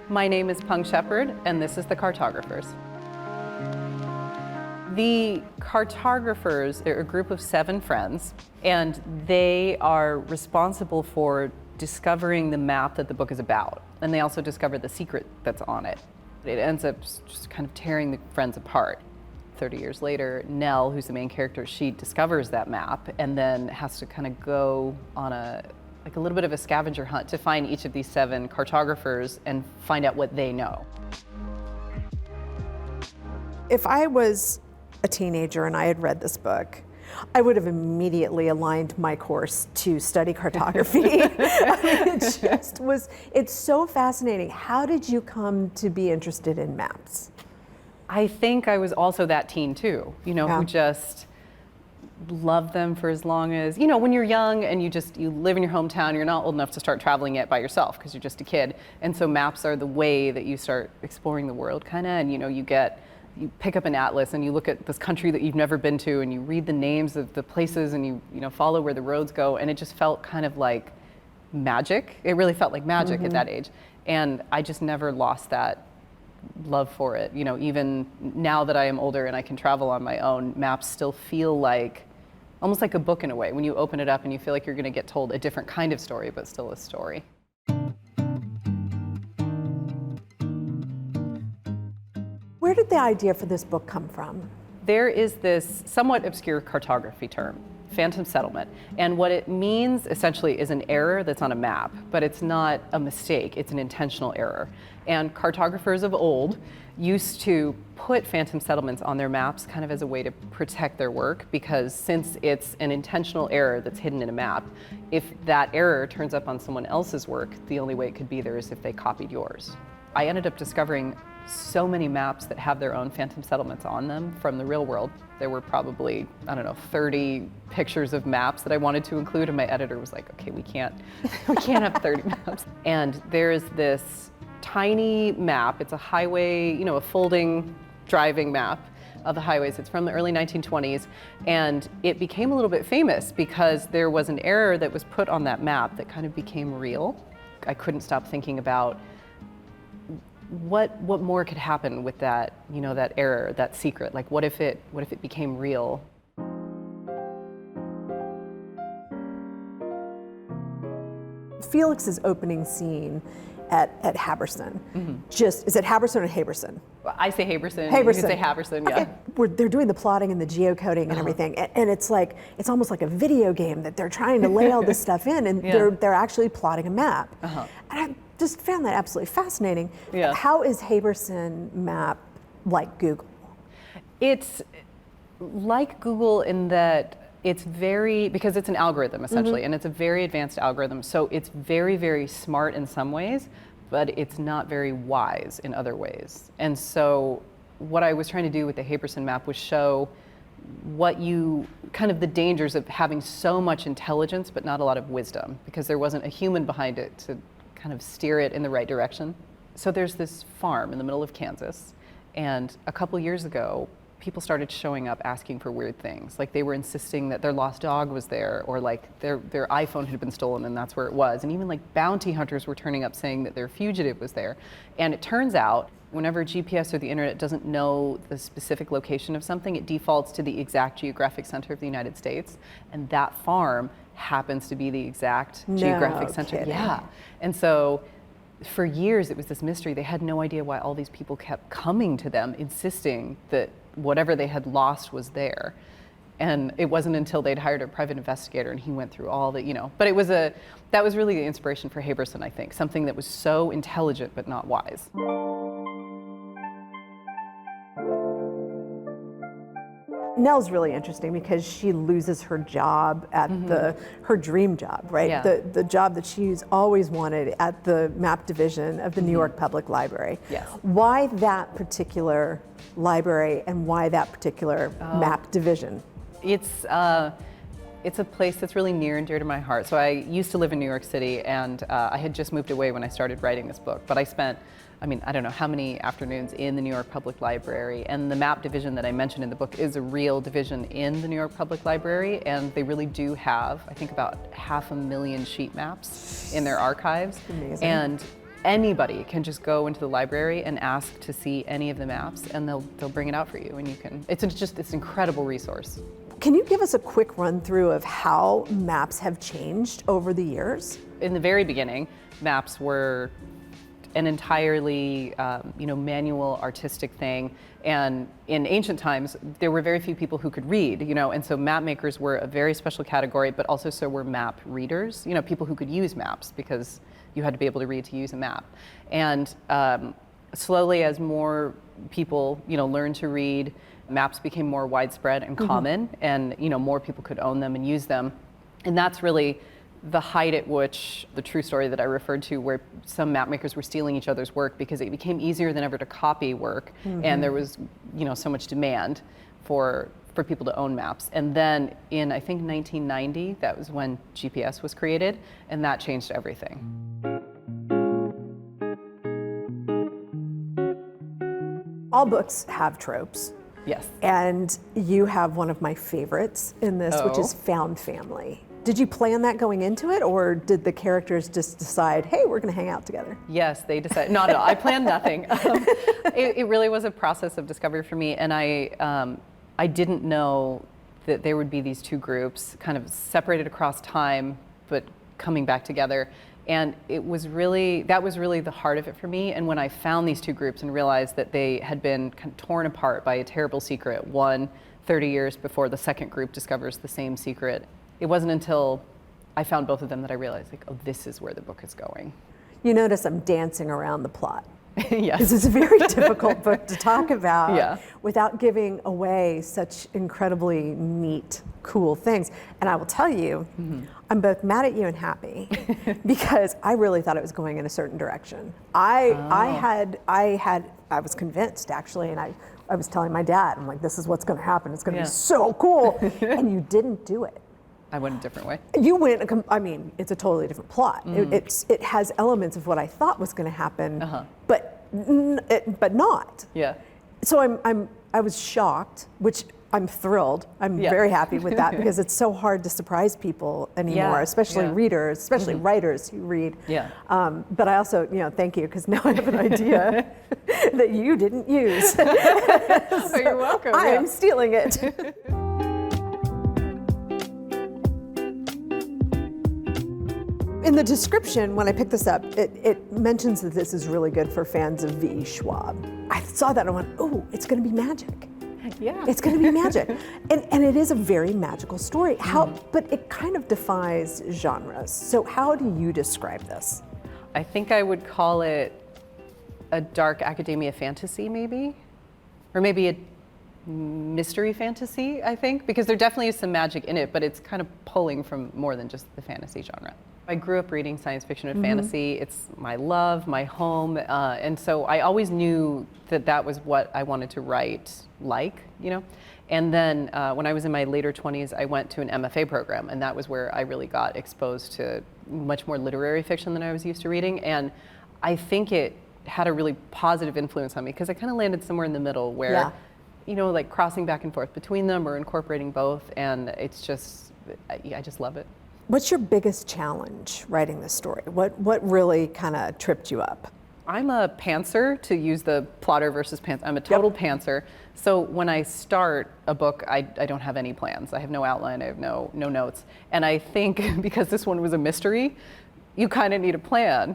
My name is Peng Shepherd, and this is the Cartographers. The Cartographers are a group of 7 friends, and they are responsible for discovering the map that the book is about. And they also discover the secret that's on it. It ends up just kind of tearing the friends apart. 30 years later, Nell, who's the main character, she discovers that map and then has to kind of go on a little bit of a scavenger hunt to find each of these 7 cartographers and find out what they know. If I was a teenager and I had read this book, I would have immediately aligned my course to study cartography. I mean, it's so fascinating. How did you come to be interested in maps? I think I was also that teen too, who just loved them for as long as, when you're young and you live in your hometown, you're not old enough to start traveling yet by yourself because you're just a kid. And so maps are the way that you start exploring the world and you pick up an atlas and you look at this country that you've never been to and you read the names of the places and you follow where the roads go, and it just felt kind of like magic. It really felt like magic at that age. And I just never lost that love for it. Even now that I am older and I can travel on my own, maps still feel almost like a book in a way. When you open it up and you feel like you're going to get told a different kind of story, but still a story. Where did the idea for this book come from? There is this somewhat obscure cartography term, phantom settlement. And what it means essentially is an error that's on a map, but it's not a mistake, it's an intentional error. And cartographers of old used to put phantom settlements on their maps kind of as a way to protect their work, because since it's an intentional error that's hidden in a map, if that error turns up on someone else's work, the only way it could be there is if they copied yours. I ended up discovering so many maps that have their own phantom settlements on them from the real world. There were probably, 30 pictures of maps that I wanted to include, and my editor was like, okay, we can't have 30 maps. And there's this tiny map. It's a highway, a folding driving map of the highways. It's from the early 1920s, and it became a little bit famous because there was an error that was put on that map that kind of became real. I couldn't stop thinking about what more could happen with that, that error, that secret. Like, what if it became real? Felix's opening scene at Haberson. Is it Haberson or Haberson? Well, I say Haberson. Haberson. You can say Haberson, yeah. Okay. They're doing the plotting and the geocoding and everything, and it's almost like a video game that they're trying to lay all this stuff in, and they're actually plotting a map. And I just found that absolutely fascinating. Yeah. How is Haberson map like Google? It's like Google in that it's because it's an algorithm essentially, and it's a very advanced algorithm. So it's very, very smart in some ways, but it's not very wise in other ways. And so what I was trying to do with the Haberson map was show the dangers of having so much intelligence, but not a lot of wisdom, because there wasn't a human behind it to kind of steer it in the right direction. So there's this farm in the middle of Kansas, and a couple years ago, people started showing up asking for weird things. Like, they were insisting that their lost dog was there, or like their iPhone had been stolen and that's where it was. And even like bounty hunters were turning up saying that their fugitive was there. And it turns out, whenever GPS or the internet doesn't know the specific location of something, it defaults to the exact geographic center of the United States. And that farm happens to be the exact geographic center. Kidding. Yeah. And so for years it was this mystery. They had no idea why all these people kept coming to them, insisting that whatever they had lost was there. And it wasn't until they'd hired a private investigator and he went through all the, but that was really the inspiration for Haberson, I think, something that was so intelligent but not wise. Nell's really interesting because she loses her job at her dream job, right? Yeah. The job that she's always wanted at the map division of the New York Public Library. Yes. Why that particular library and why that particular map division? It's it's a place that's really near and dear to my heart. So I used to live in New York City, and I had just moved away when I started writing this book. But I spent, I don't know how many afternoons in the New York Public Library. And the map division that I mentioned in the book is a real division in the New York Public Library. And they really do have, I think, about 500,000 sheet maps in their archives. Amazing. And anybody can just go into the library and ask to see any of the maps, and they'll bring it out for you, and you can. It's an incredible resource. Can you give us a quick run through of how maps have changed over the years? In the very beginning, maps were an entirely manual, artistic thing, and in ancient times there were very few people who could read, and so map makers were a very special category, but also so were map readers, people who could use maps, because you had to be able to read to use a map. And slowly, as more people learned to read, maps became more widespread and common, and more people could own them and use them. And that's really the height at which the true story that I referred to, where some map makers were stealing each other's work because it became easier than ever to copy work, and there was so much demand for people to own maps. And then in, I think, 1990, that was when GPS was created, and that changed everything. All books have tropes. Yes. And you have one of my favorites in this, which is found family. Did you plan that going into it, or did the characters just decide, hey, we're going to hang out together? Yes, they decided. Not at all. I planned nothing. It really was a process of discovery for me, and I didn't know that there would be these two groups kind of separated across time, but coming back together. And that was really the heart of it for me. And when I found these two groups and realized that they had been kind of torn apart by a terrible secret, one 30 years before the second group discovers the same secret, it wasn't until I found both of them that I realized, oh, this is where the book is going. You notice I'm dancing around the plot. Yes. This is a very difficult book to talk about without giving away such incredibly neat, cool things. And I will tell you, I'm both mad at you and happy because I really thought it was going in a certain direction. I was convinced, actually, and I was telling my dad, I'm like, this is what's going to happen. It's going to be so cool. And you didn't do it. I went a different way. You went, it's a totally different plot. It has elements of what I thought was going to happen, but not. Yeah. So I was shocked, which I'm thrilled. I'm very happy with that because it's so hard to surprise people anymore, especially readers, especially writers who read. Yeah. But I also, thank you, because now I have an idea that you didn't use. Oh, you're welcome. I am stealing it. In the description, when I picked this up, it mentions that this is really good for fans of V.E. Schwab. I saw that and I went, oh, it's going to be magic. Yeah. It's going to be magic. And it is a very magical story. But it kind of defies genres. So how do you describe this? I think I would call it a dark academia fantasy, maybe. Or maybe a mystery fantasy, I think, because there definitely is some magic in it, but it's kind of pulling from more than just the fantasy genre. I grew up reading science fiction and fantasy. It's my love, my home, and so I always knew that was what I wanted to write And then when I was in my later 20s, I went to an MFA program, and that was where I really got exposed to much more literary fiction than I was used to reading. And I think it had a really positive influence on me because I kind of landed somewhere in the middle where, like crossing back and forth between them or incorporating both, and it's just, I just love it. What's your biggest challenge writing this story? What really kind of tripped you up? I'm a pantser, to use the plotter versus pantser. I'm a total pantser. So when I start a book, I don't have any plans. I have no outline, I have no notes. And I think because this one was a mystery, you kind of need a plan,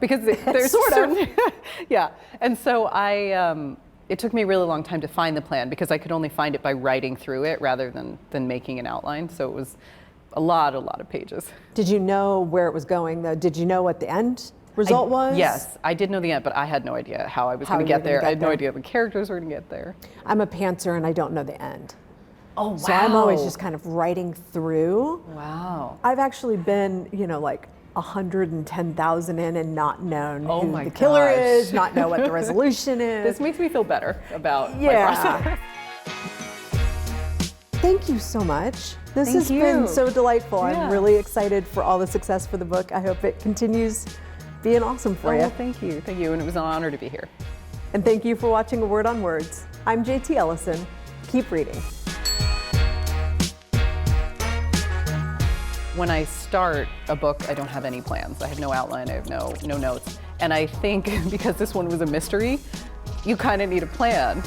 because there's sort of. Yeah. And so it took me a really long time to find the plan because I could only find it by writing through it rather than making an outline. So it was a lot of pages. Did you know where it was going, though? Did you know what the end result was? Yes, I did know the end, but I had no idea how I was going to get there. I had no idea the characters were going to get there. I'm a pantser and I don't know the end. Oh, wow. So I'm always just kind of writing through. Wow. I've actually been, like 110,000 in and not known who the gosh. killer is, not know what the resolution is. This makes me feel better about my Yeah. process. Thank you so much. This Thank has been you. so delightful. Yeah. I'm really excited for all the success for the book. I hope it continues being awesome for Oh, you. well, thank you, and it was an honor to be here. And thank you for watching A Word on Words. I'm JT Ellison. Keep reading. When I start a book, I don't have any plans. I have no outline, I have no notes. And I think because this one was a mystery, you kind of need a plan.